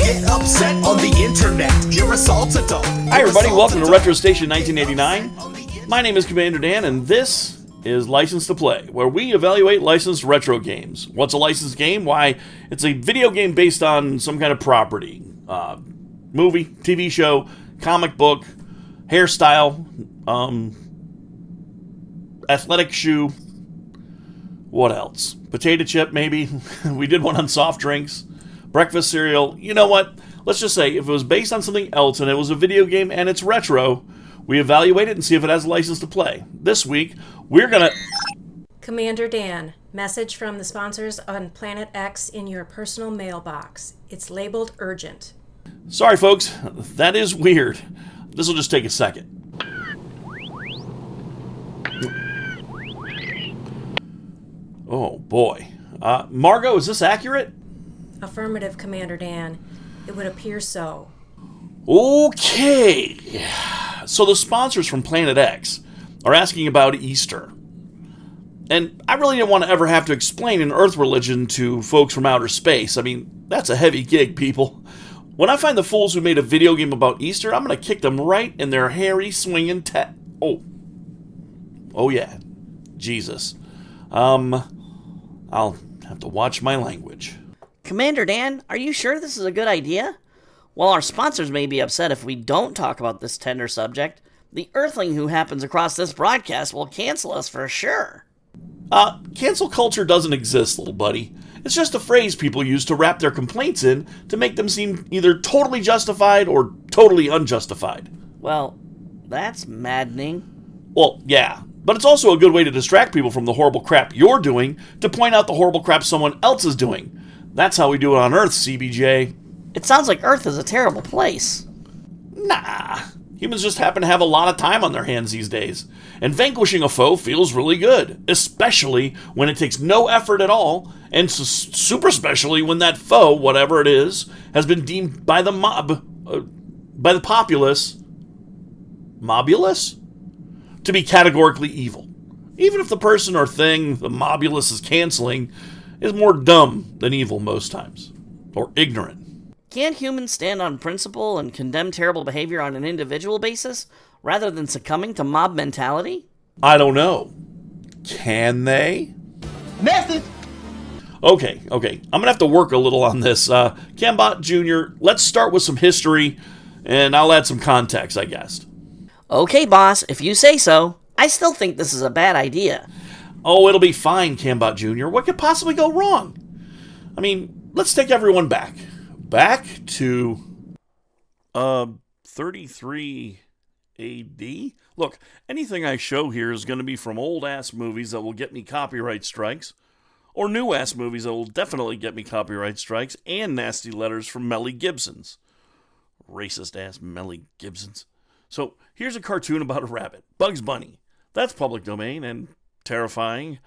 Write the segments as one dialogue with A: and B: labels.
A: get upset on the internet. You're a salt adult.
B: Hi everybody, welcome to Retro Station 1989. My name is Commander Dan, and this is License to Play, where we evaluate licensed retro games. What's a licensed game? Why, it's a video game based on some kind of property. Movie, TV show, comic book, hairstyle, athletic shoe. What else? Potato chip, maybe? We did one on soft drinks. Breakfast cereal. You know what? Let's just say, if it was based on something else and it was a video game and it's retro, we evaluate it and see if it has a license to play. This week, we're gonna...
C: Commander Dan, message from the sponsors on Planet X in your personal mailbox. It's labeled urgent.
B: Sorry, folks. That is weird. This will just take a second. Oh, boy. Margot, is this accurate?
C: Affirmative, Commander Dan. It would appear so.
B: Okay. So the sponsors from Planet X are asking about Easter. And I really didn't want to ever have to explain an Earth religion to folks from outer space. I mean, that's a heavy gig, people. When I find the fools who made a video game about Easter, I'm going to kick them right in their hairy, swinging Oh, yeah. Jesus. I'll have to watch my language.
D: Commander Dan, are you sure this is a good idea? While our sponsors may be upset if we don't talk about this tender subject, the Earthling who happens across this broadcast will cancel us for sure.
B: Cancel culture doesn't exist, little buddy. It's just a phrase people use to wrap their complaints in to make them seem either totally justified or totally unjustified.
D: Well, that's maddening.
B: Well, yeah, but it's also a good way to distract people from the horrible crap you're doing to point out the horrible crap someone else is doing. That's how we do it on Earth, CBJ.
D: It sounds like Earth is a terrible place.
B: Nah, humans just happen to have a lot of time on their hands these days. And vanquishing a foe feels really good, especially when it takes no effort at all, and super especially when that foe, whatever it is, has been deemed by the by the populace, to be categorically evil. Even if the person or thing the mobulus is canceling is more dumb than evil most times, or ignorant.
D: Can't humans stand on principle and condemn terrible behavior on an individual basis, rather than succumbing to mob mentality?
B: I don't know. Can they?
A: Message!
B: Okay. I'm gonna have to work a little on this. Cambot Jr., let's start with some history, and I'll add some context, I guess.
D: Okay, boss, if you say so. I still think this is a bad idea.
B: Oh, it'll be fine, Cambot Jr. What could possibly go wrong? I mean, let's take everyone back. Back to 33 AD? Look, anything I show here is going to be from old-ass movies that will get me copyright strikes, or new-ass movies that will definitely get me copyright strikes, and nasty letters from Melly Gibsons. Racist-ass Melly Gibsons. So, here's a cartoon about a rabbit, Bugs Bunny. That's public domain and terrifying,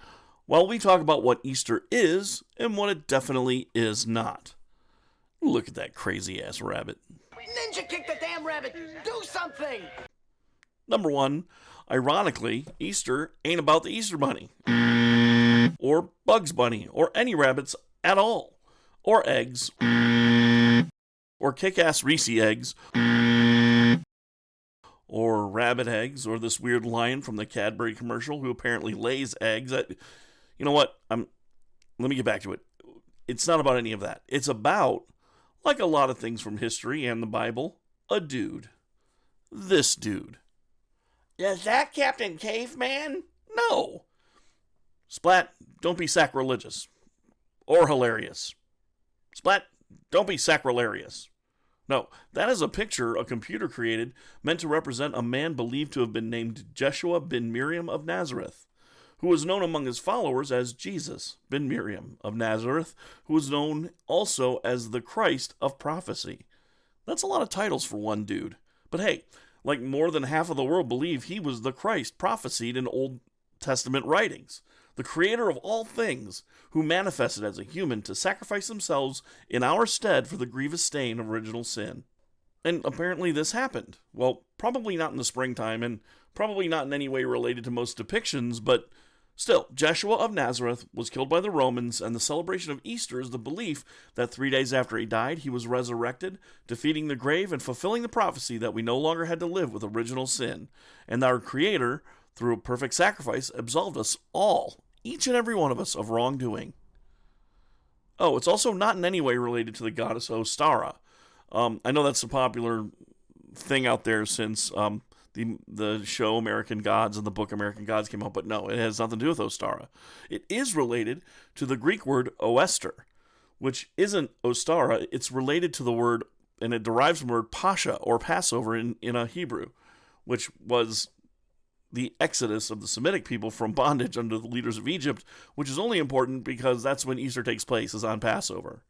B: while we talk about what Easter is and what it definitely is not. Look at that crazy-ass rabbit.
E: Ninja kick the damn rabbit! Do something!
B: Number one, ironically, Easter ain't about the Easter Bunny. Or Bugs Bunny, or any rabbits at all. Or eggs. Or kick-ass Reese eggs. Or rabbit eggs, or this weird lion from the Cadbury commercial who apparently lays eggs. You know what? Let me get back to it. It's not about any of that. It's about, like a lot of things from history and the Bible, a dude. This dude. Is that Captain Caveman? No. Splat, don't be sacrilegious. Or hilarious. Splat, don't be sacrilarious. No, that is a picture a computer created meant to represent a man believed to have been named Jeshua ben Miriam of Nazareth, who was known among his followers as Jesus ben Miriam of Nazareth, who was known also as the Christ of prophecy. That's a lot of titles for one dude. But hey, like more than half of the world believe he was the Christ prophesied in Old Testament writings, the creator of all things, who manifested as a human to sacrifice themselves in our stead for the grievous stain of original sin. And apparently this happened. Well, probably not in the springtime, and probably not in any way related to most depictions, but Still, Jeshua of Nazareth was killed by the Romans, and the celebration of Easter is the belief that 3 days after he died, he was resurrected, defeating the grave and fulfilling the prophecy that we no longer had to live with original sin, and our Creator, through a perfect sacrifice, absolved us all, each and every one of us, of wrongdoing. Oh, it's also not in any way related to the goddess Ostara. I know that's a popular thing out there since the show American Gods and the book American Gods came out, but no, it has nothing to do with Ostara. It is related to the Greek word oester, which isn't Ostara. It's related to the word, and it derives from the word Pascha, or Passover in a Hebrew, which was the exodus of the Semitic people from bondage under the leaders of Egypt, which is only important because that's when Easter takes place, is on Passover.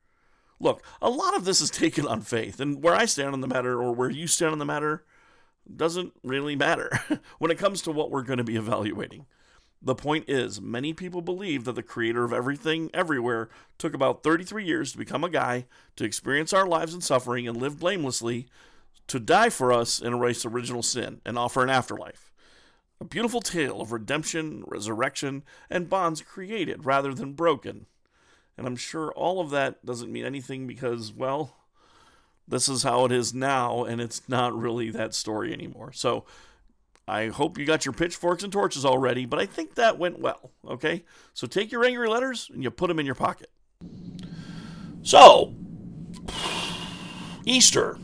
B: Look, a lot of this is taken on faith, and where I stand on the matter, or where you stand on the matter, doesn't really matter when it comes to what we're going to be evaluating. The point is, many people believe that the Creator of everything, everywhere, took about 33 years to become a guy, to experience our lives and suffering and live blamelessly, to die for us and erase original sin and offer an afterlife. A beautiful tale of redemption, resurrection, and bonds created rather than broken. And I'm sure all of that doesn't mean anything because, well, this is how it is now, and it's not really that story anymore. So I hope you got your pitchforks and torches already, but I think that went well, okay? So take your angry letters and you put them in your pocket. So, Easter,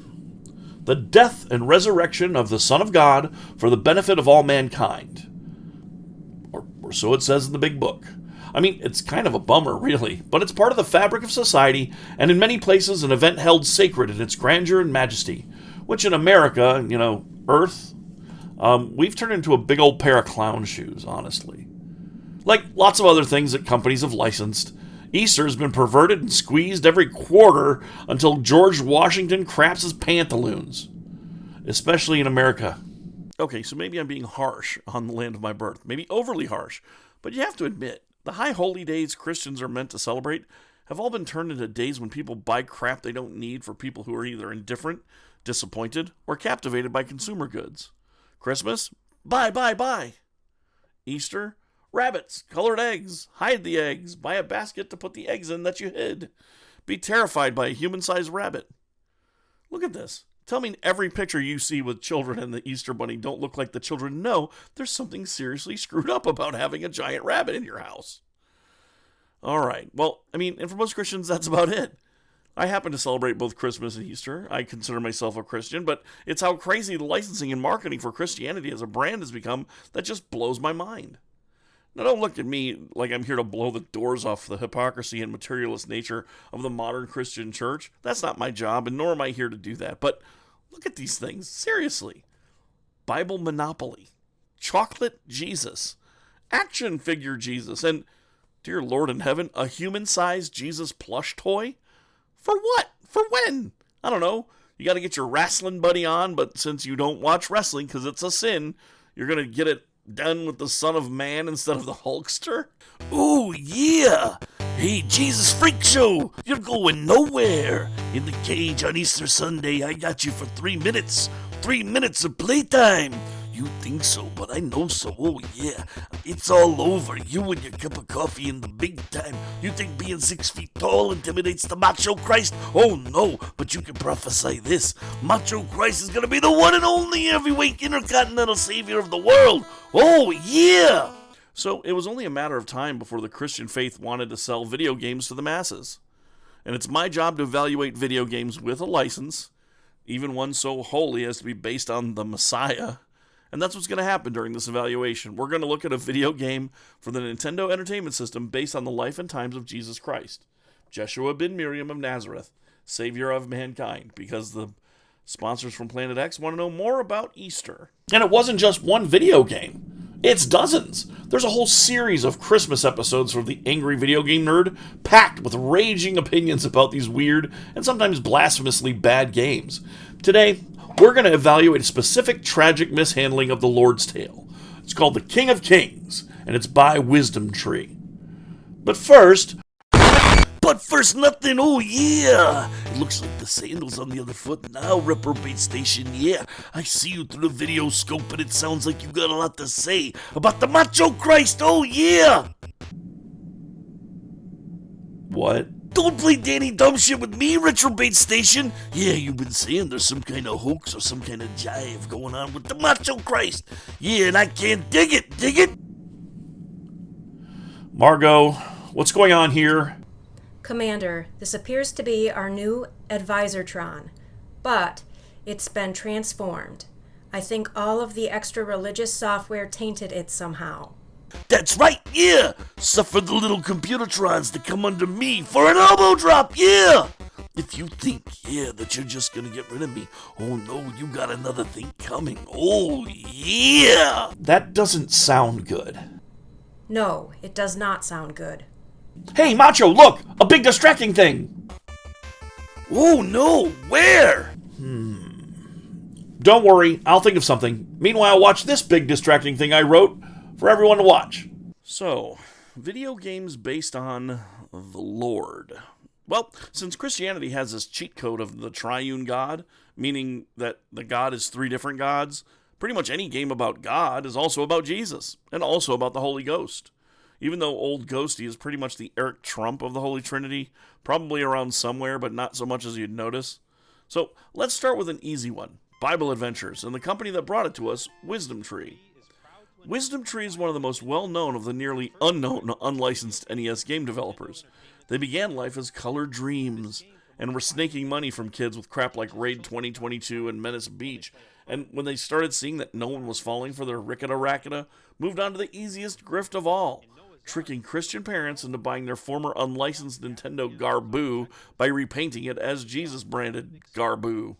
B: the death and resurrection of the Son of God for the benefit of all mankind. Or so it says in the big book. I mean, it's kind of a bummer, really, but it's part of the fabric of society, and in many places an event held sacred in its grandeur and majesty, which in America, Earth, we've turned into a big old pair of clown shoes, honestly. Like lots of other things that companies have licensed, Easter has been perverted and squeezed every quarter until George Washington craps his pantaloons, especially in America. Okay, so maybe I'm being harsh on the land of my birth, maybe overly harsh, but you have to admit, the high holy days Christians are meant to celebrate have all been turned into days when people buy crap they don't need for people who are either indifferent, disappointed, or captivated by consumer goods. Christmas? Buy. Easter? Rabbits, colored eggs, hide the eggs, buy a basket to put the eggs in that you hid. Be terrified by a human-sized rabbit. Look at this. Tell me every picture you see with children and the Easter Bunny don't look like the children know there's something seriously screwed up about having a giant rabbit in your house. All right. Well, and for most Christians, that's about it. I happen to celebrate both Christmas and Easter. I consider myself a Christian, but it's how crazy the licensing and marketing for Christianity as a brand has become that just blows my mind. Now, don't look at me like I'm here to blow the doors off the hypocrisy and materialist nature of the modern Christian church. That's not my job, and nor am I here to do that. But look at these things. Seriously. Bible Monopoly. Chocolate Jesus. Action figure Jesus. And, dear Lord in heaven, a human-sized Jesus plush toy? For what? For when? I don't know. You got to get your wrestling buddy on, but since you don't watch wrestling because it's a sin, you're going to get it done with the Son of Man instead of the Hulkster? Ooh, yeah! Hey, Jesus Freak Show! You're going nowhere! In the cage on Easter Sunday, I got you for 3 minutes! 3 minutes of playtime! You think so, but I know so. Oh, yeah. It's all over. You and your cup of coffee in the big time. You think being 6 feet tall intimidates the Macho Christ? Oh, no. But you can prophesy this. Macho Christ is going to be the one and only heavyweight intercontinental savior of the world. Oh, yeah. So it was only a matter of time before the Christian faith wanted to sell video games to the masses. And it's my job to evaluate video games with a license, even one so holy as to be based on the Messiah. And that's what's going to happen during this evaluation. We're going to look at a video game for the Nintendo Entertainment System based on the life and times of Jesus Christ, Jeshua ben Miriam of Nazareth, Savior of mankind, because the sponsors from Planet X want to know more about Easter. And it wasn't just one video game. It's dozens. There's a whole series of Christmas episodes for the angry video game nerd, packed with raging opinions about these weird and sometimes blasphemously bad games. Today, we're going to evaluate a specific tragic mishandling of the Lord's Tale. It's called The King of Kings, and it's by Wisdom Tree. But first, But first nothing, oh yeah! It looks like the sandal's on the other foot now, Reprobate Station, yeah. I see you through the video scope, and it sounds like you got a lot to say about the Macho Christ, oh yeah! What? Don't play Danny dumb shit with me, Retrobait Station! Yeah, you've been saying there's some kind of hoax or some kind of jive going on with the Macho Christ! Yeah, and I can't dig it! Margot, what's going on here?
C: Commander, this appears to be our new Advisortron, but it's been transformed. I think all of the extra religious software tainted it somehow.
B: That's right, yeah! Suffer the little computertrons to come under me for an elbow drop, yeah! If you think, yeah, that you're just gonna get rid of me, oh no, you got another thing coming, oh yeah! That doesn't sound good.
C: No, it does not sound good.
B: Hey, Macho, look! A big distracting thing! Oh no, where? Don't worry, I'll think of something. Meanwhile, watch this big distracting thing I wrote for everyone to watch. So, video games based on the Lord. Well, since Christianity has this cheat code of the triune God, meaning that the God is three different gods, pretty much any game about God is also about Jesus, and also about the Holy Ghost. Even though Old Ghosty is pretty much the Eric Trump of the Holy Trinity, probably around somewhere, but not so much as you'd notice. So, let's start with an easy one. Bible Adventures, and the company that brought it to us, Wisdom Tree. Wisdom Tree is one of the most well-known of the nearly unknown unlicensed NES game developers. They began life as Color Dreams, and were snaking money from kids with crap like Raid 2022 and Menace Beach, and when they started seeing that no one was falling for their ricketa-racketa, moved on to the easiest grift of all, tricking Christian parents into buying their former unlicensed Nintendo Garboo by repainting it as Jesus-branded Garboo.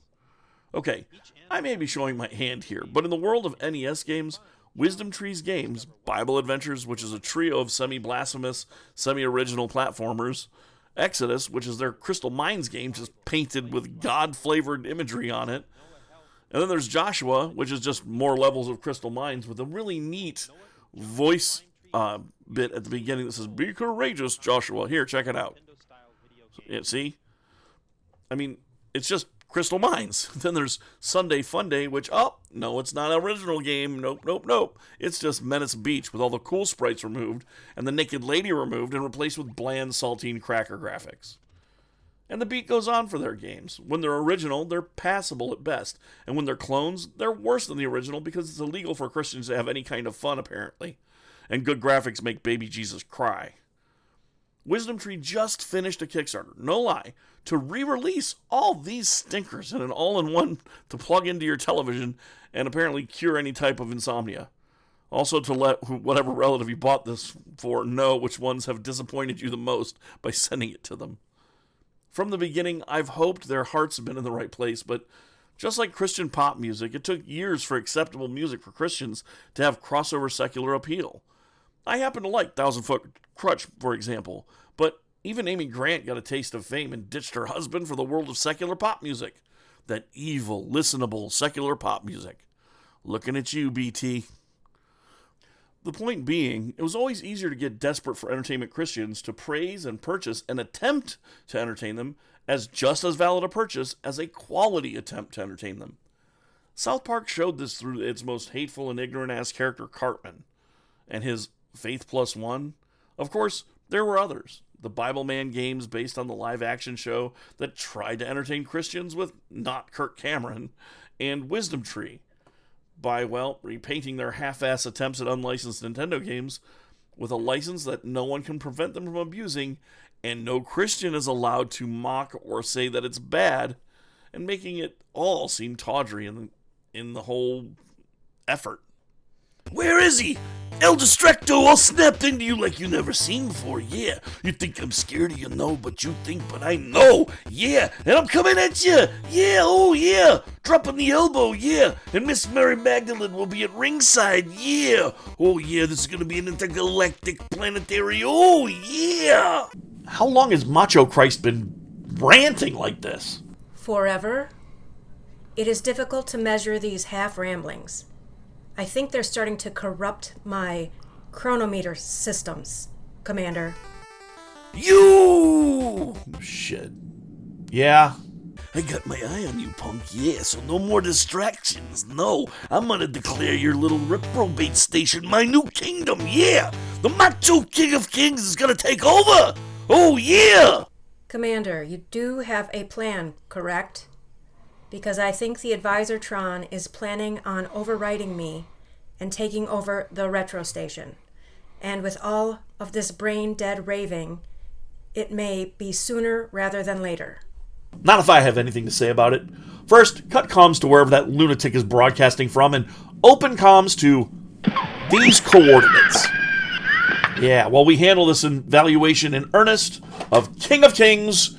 B: Okay, I may be showing my hand here, but in the world of NES games, Wisdom Tree's games, Bible Adventures, which is a trio of semi-blasphemous, semi-original platformers, Exodus, which is their Crystal Mines game, just painted with God-flavored imagery on it, and then there's Joshua, which is just more levels of Crystal Mines with a really neat voice bit at the beginning that says, "Be courageous, Joshua." Here, check it out. Yeah, see? I mean, it's just Crystal Mines. Then there's Sunday Funday, which, oh, no, it's not an original game. Nope. It's just Menace Beach with all the cool sprites removed and the naked lady removed and replaced with bland saltine cracker graphics. And the beat goes on for their games. When they're original, they're passable at best. And when they're clones, they're worse than the original because it's illegal for Christians to have any kind of fun, apparently. And good graphics make baby Jesus cry. Wisdom Tree just finished a Kickstarter, no lie, to re-release all these stinkers in an all-in-one to plug into your television and apparently cure any type of insomnia. Also to let whatever relative you bought this for know which ones have disappointed you the most by sending it to them. From the beginning, I've hoped their hearts have been in the right place, but just like Christian pop music, it took years for acceptable music for Christians to have crossover secular appeal. I happen to like Thousand Foot Krutch, for example, but even Amy Grant got a taste of fame and ditched her husband for the world of secular pop music. That evil, listenable, secular pop music. Looking at you, BT. The point being, it was always easier to get desperate for entertainment Christians to praise and purchase and attempt to entertain them as just as valid a purchase as a quality attempt to entertain them. South Park showed this through its most hateful and ignorant-ass character, Cartman, and his Faith Plus One. Of course, there were others. The Bible Man games based on the live-action show that tried to entertain Christians with not Kirk Cameron, and Wisdom Tree, by, well, repainting their half-ass attempts at unlicensed Nintendo games with a license that no one can prevent them from abusing, and no Christian is allowed to mock or say that it's bad, and making it all seem tawdry in the whole effort. Where is he? El Distracto all snapped into you like you never seen before, yeah. You think I'm scared of you, no, but you think, but I know, yeah. And I'm coming at you, yeah, oh yeah. Dropping the elbow, yeah. And Miss Mary Magdalene will be at ringside, yeah. Oh yeah, this is gonna be an intergalactic planetary, oh yeah. How long has Macho Christ been ranting like this?
C: Forever? It is difficult to measure these half-ramblings. I think they're starting to corrupt my chronometer systems, Commander.
B: You! Shit. Yeah? I got my eye on you, punk, yeah, so no more distractions. No, I'm gonna declare your little reprobate station my new kingdom, yeah! The Macho King of Kings is gonna take over! Oh, yeah!
C: Commander, you do have a plan, correct? Because I think the Advisortron is planning on overriding me and taking over the retro station. And with all of this brain-dead raving, it may be sooner rather than later.
B: Not if I have anything to say about it. First, cut comms to wherever that lunatic is broadcasting from and open comms to these coordinates. Yeah, while we handle this evaluation in earnest of King of Kings,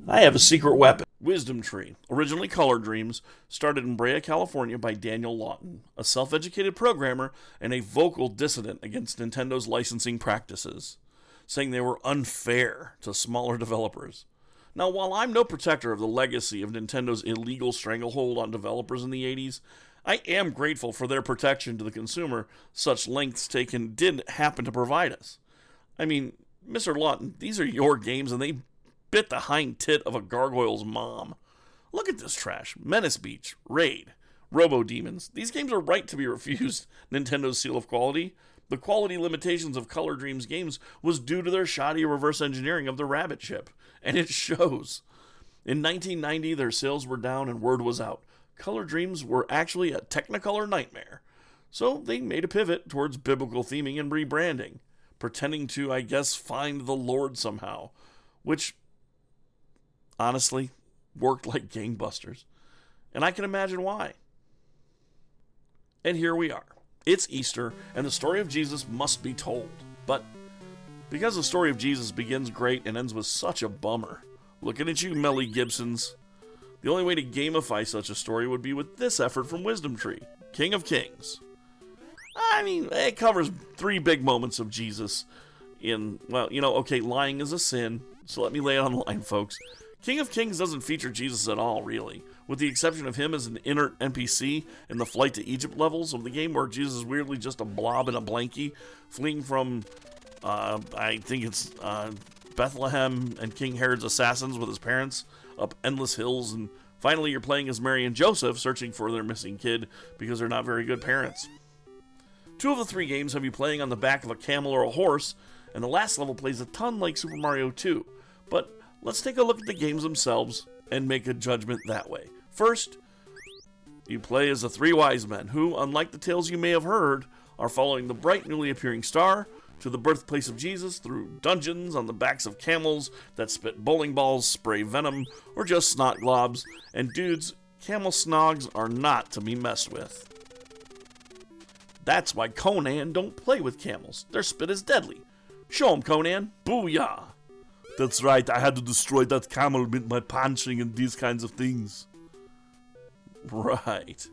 B: I have a secret weapon. Wisdom Tree, originally Color Dreams, started in Brea, California by Daniel Lawton, a self-educated programmer and a vocal dissident against Nintendo's licensing practices, saying they were unfair to smaller developers. Now, while I'm no protector of the legacy of Nintendo's illegal stranglehold on developers in the 80s, I am grateful for their protection to the consumer such lengths taken did happen to provide us. I mean, Mr. Lawton, these are your games and they bit the hind tit of a gargoyle's mom. Look at this trash. Menace Beach, Raid, Robo Demons. These games are right to be refused Nintendo's seal of quality. The quality limitations of Color Dreams games was due to their shoddy reverse engineering of the Rabbit chip, and it shows. In 1990, their sales were down and word was out. Color Dreams were actually a Technicolor nightmare. So they made a pivot towards biblical theming and rebranding, pretending to, I guess, find the Lord somehow, which, honestly, worked like gangbusters. And I can imagine why. And here we are. It's Easter, and the story of Jesus must be told. But because the story of Jesus begins great and ends with such a bummer, looking at you, Melly Gibsons, the only way to gamify such a story would be with this effort from Wisdom Tree, King of Kings. I mean, it covers 3 big moments of Jesus in, well, okay, lying is a sin, so let me lay it on the line, folks. King of Kings doesn't feature Jesus at all, really, with the exception of him as an inert NPC in the Flight to Egypt levels of the game, where Jesus is weirdly just a blob in a blankie, fleeing from, I think it's Bethlehem and King Herod's assassins with his parents up endless hills, and finally you're playing as Mary and Joseph, searching for their missing kid because they're not very good parents. 2 of the 3 games have you playing on the back of a camel or a horse, and the last level plays a ton like Super Mario 2, but let's take a look at the games themselves and make a judgment that way. First, you play as the 3 wise men who, unlike the tales you may have heard, are following the bright newly appearing star to the birthplace of Jesus through dungeons on the backs of camels that spit bowling balls, spray venom, or just snot globs. And dudes, camel snogs are not to be messed with. That's why Conan don't play with camels. Their spit is deadly. Show 'em, Conan. Booyah! That's right, I had to destroy that camel with my punching and these kinds of things. Right.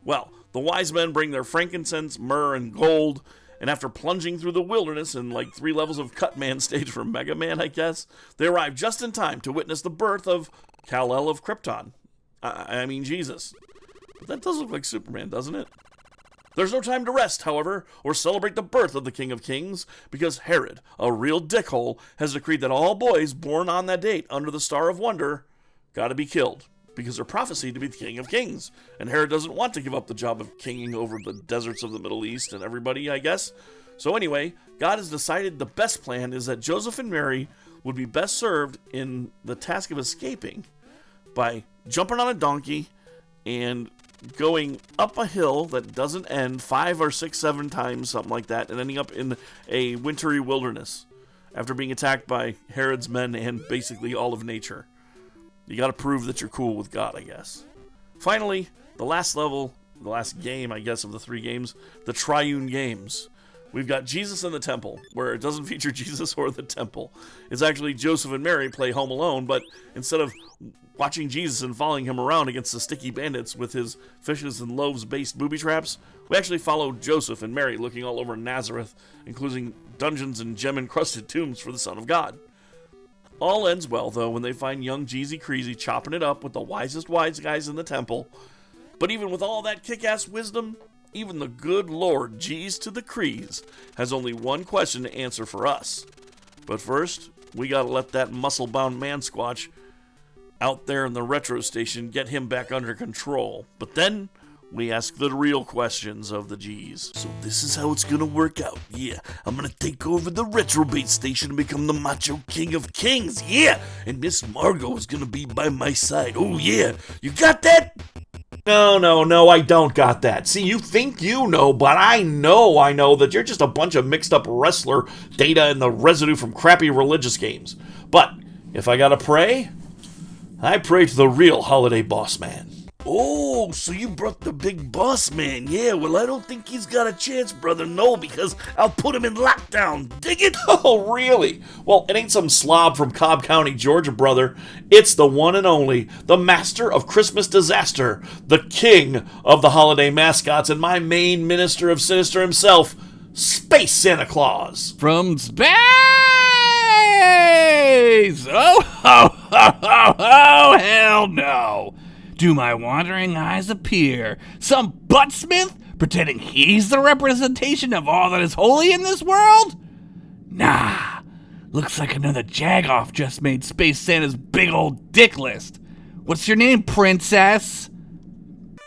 B: Well, the wise men bring their frankincense, myrrh, and gold, and after plunging through the wilderness in like 3 levels of Cutman stage for Mega Man, I guess, they arrive just in time to witness the birth of Kal-El of Krypton. I mean Jesus. But that does look like Superman, doesn't it? There's no time to rest, however, or celebrate the birth of the King of Kings, because Herod, a real dickhole, has decreed that all boys born on that date under the Star of Wonder gotta be killed, because they're prophesied to be the King of Kings, and Herod doesn't want to give up the job of kinging over the deserts of the Middle East and everybody, I guess. So anyway, God has decided the best plan is that Joseph and Mary would be best served in the task of escaping by jumping on a donkey and going up a hill that doesn't end 5 or 6, 7 times, something like that, and ending up in a wintry wilderness after being attacked by Herod's men and basically all of nature. You gotta prove that you're cool with God, I guess. Finally, the last level, the last game, I guess, of the 3 games, the Triune Games. We've got Jesus in the Temple, where it doesn't feature Jesus or the temple. It's actually Joseph and Mary play Home Alone, but instead of watching Jesus and following him around against the sticky bandits with his fishes and loaves-based booby traps, we actually follow Joseph and Mary looking all over Nazareth, including dungeons and gem-encrusted tombs for the Son of God. All ends well, though, when they find young Jeezy Creasy chopping it up with the wisest wise guys in the temple. But even with all that kick-ass wisdom, even the good Lord Jeez to the Crees has only one question to answer for us. But first, we gotta let that muscle-bound man squatch out there in the retro station get him back under control. But then we ask the real questions of the G's. So this is how it's gonna work out. Yeah, I'm gonna take over the Retrobait station and become the Macho King of Kings. Yeah, and Miss Margot is gonna be by my side. Oh yeah, you got that? No, I don't got that. See, you think you know, but I know that you're just a bunch of mixed up wrestler data and the residue from crappy religious games. But if I gotta pray, I pray to the real holiday boss man. Oh, so you brought the big boss man. Yeah, well, I don't think he's got a chance, brother. No, because I'll put him in lockdown. Dig it? Oh, really? Well, it ain't some slob from Cobb County, Georgia, brother. It's the one and only, the master of Christmas disaster, the king of the holiday mascots, and my main minister of sinister himself, Space Santa Claus.
F: From space! Oh, hell no! Do my wandering eyes appear some buttsmith pretending he's the representation of all that is holy in this world? Nah, looks like another jagoff just made Space Santa's big old dick list. What's your name, princess?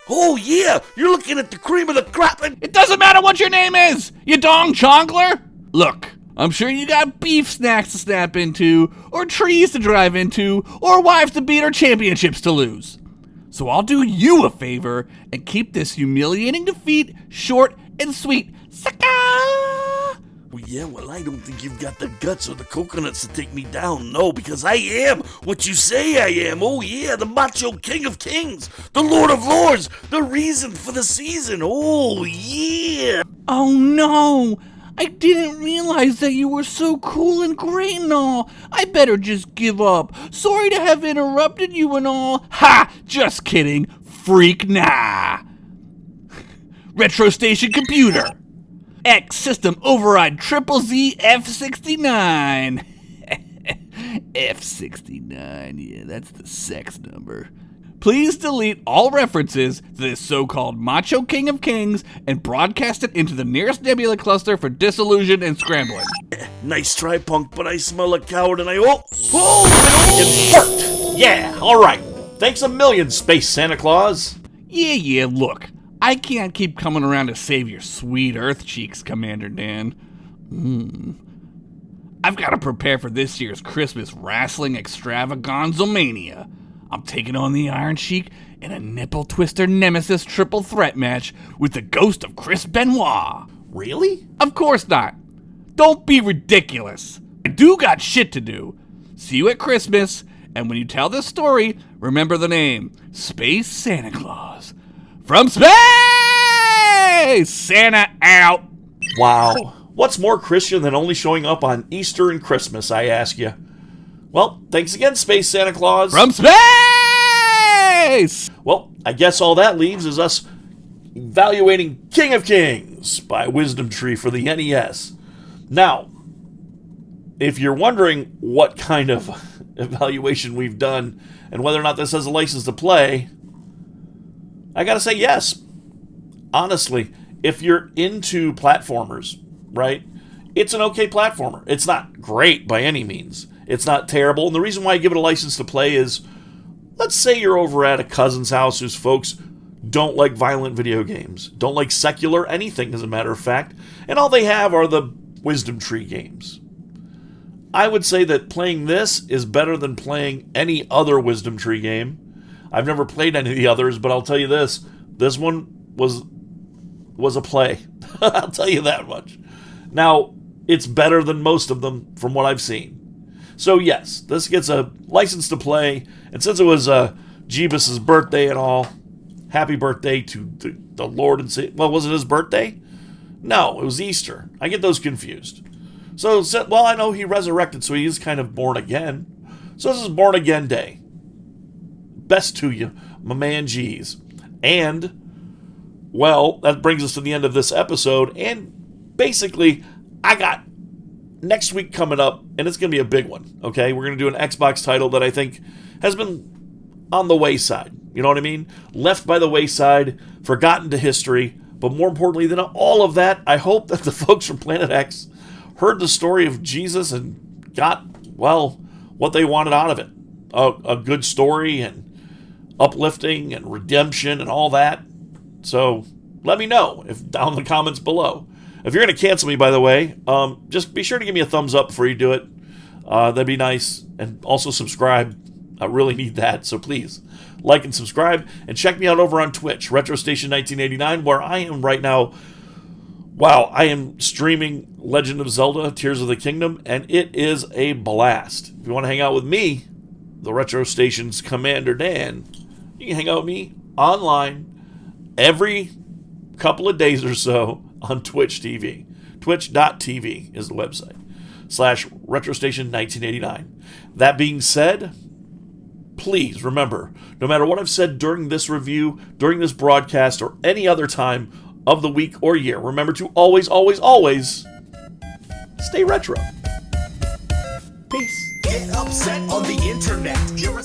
B: Oh, yeah, you're looking at the cream of the crop.
F: It doesn't matter what your name is, you dong chonkler! Look, I'm sure you got beef snacks to snap into, or trees to drive into, or wives to beat, or championships to lose. So I'll do you a favor and keep this humiliating defeat short and sweet. Sucker!
B: Well, yeah, well, I don't think you've got the guts or the coconuts to take me down. No, because I am what you say I am. Oh, yeah, the Macho King of Kings, the Lord of Lords, the reason for the season. Oh, yeah.
F: Oh no! I didn't realize that you were so cool and great and all. I better just give up. Sorry to have interrupted you and all. Ha! Just kidding. Freak, nah. Retro Station Computer. X System Override Triple Z F69. F69, yeah, that's the sex number. Please delete all references to this so-called Macho King of Kings and broadcast it into the nearest nebula cluster for disillusion and scrambling.
B: Nice try, punk, but I smell a coward and I... Oh! Yeah, all right. Thanks a million, Space Santa Claus.
F: Yeah, look. I can't keep coming around to save your sweet Earth cheeks, Commander Dan. I've got to prepare for this year's Christmas wrestling extravaganza mania. I'm taking on the Iron Sheik in a nipple twister nemesis triple threat match with the ghost of Chris Benoit.
B: Really?
F: Of course not. Don't be ridiculous. I do got shit to do. See you at Christmas, and when you tell this story, remember the name, Space Santa Claus. From space! Santa out.
B: Wow. What's more Christian than only showing up on Easter and Christmas, I ask you? Well, thanks again, Space Santa Claus.
F: From space!
B: Well, I guess all that leaves is us evaluating King of Kings by Wisdom Tree for the NES. Now, if you're wondering what kind of evaluation we've done and whether or not this has a license to play, I gotta say yes. Honestly, if you're into platformers, right, it's an okay platformer. It's not great by any means. It's not terrible. And the reason why I give it a license to play is, let's say you're over at a cousin's house whose folks don't like violent video games, don't like secular anything, as a matter of fact, and all they have are the Wisdom Tree games. I would say that playing this is better than playing any other Wisdom Tree game. I've never played any of the others, but I'll tell you this one was a play. I'll tell you that much. Now, it's better than most of them from what I've seen. So yes, this gets a license to play, and since it was Jeebus's birthday and all, happy birthday to the Lord and Savior. Well, was it his birthday? No, it was Easter. I get those confused. So, well, I know he resurrected, so he is kind of born again. So this is Born Again Day. Best to you, my man G's. And, well, that brings us to the end of this episode, and basically, I got next week coming up, and it's going to be a big one, okay? We're going to do an Xbox title that I think has been on the wayside. You know what I mean? Left by the wayside, forgotten to history. But more importantly than all of that, I hope that the folks from Planet X heard the story of Jesus and got well, what they wanted out of it. A good story and uplifting and redemption and all that. So let me know if down in the comments below. If you're going to cancel me, by the way, just be sure to give me a thumbs up before you do it. That'd be nice. And also subscribe. I really need that, so please like and subscribe. And check me out over on Twitch, RetroStation1989, where I am right now. Wow, I am streaming Legend of Zelda, Tears of the Kingdom, and it is a blast. If you want to hang out with me, the Retro Station's Commander Dan, you can hang out with me online every couple of days or so on Twitch TV. Twitch.tv is the website. /RetroStation1989. That being said, please remember, no matter what I've said during this review, during this broadcast, or any other time of the week or year, remember to always, always, always stay retro. Peace.
A: Get upset on the internet. You're a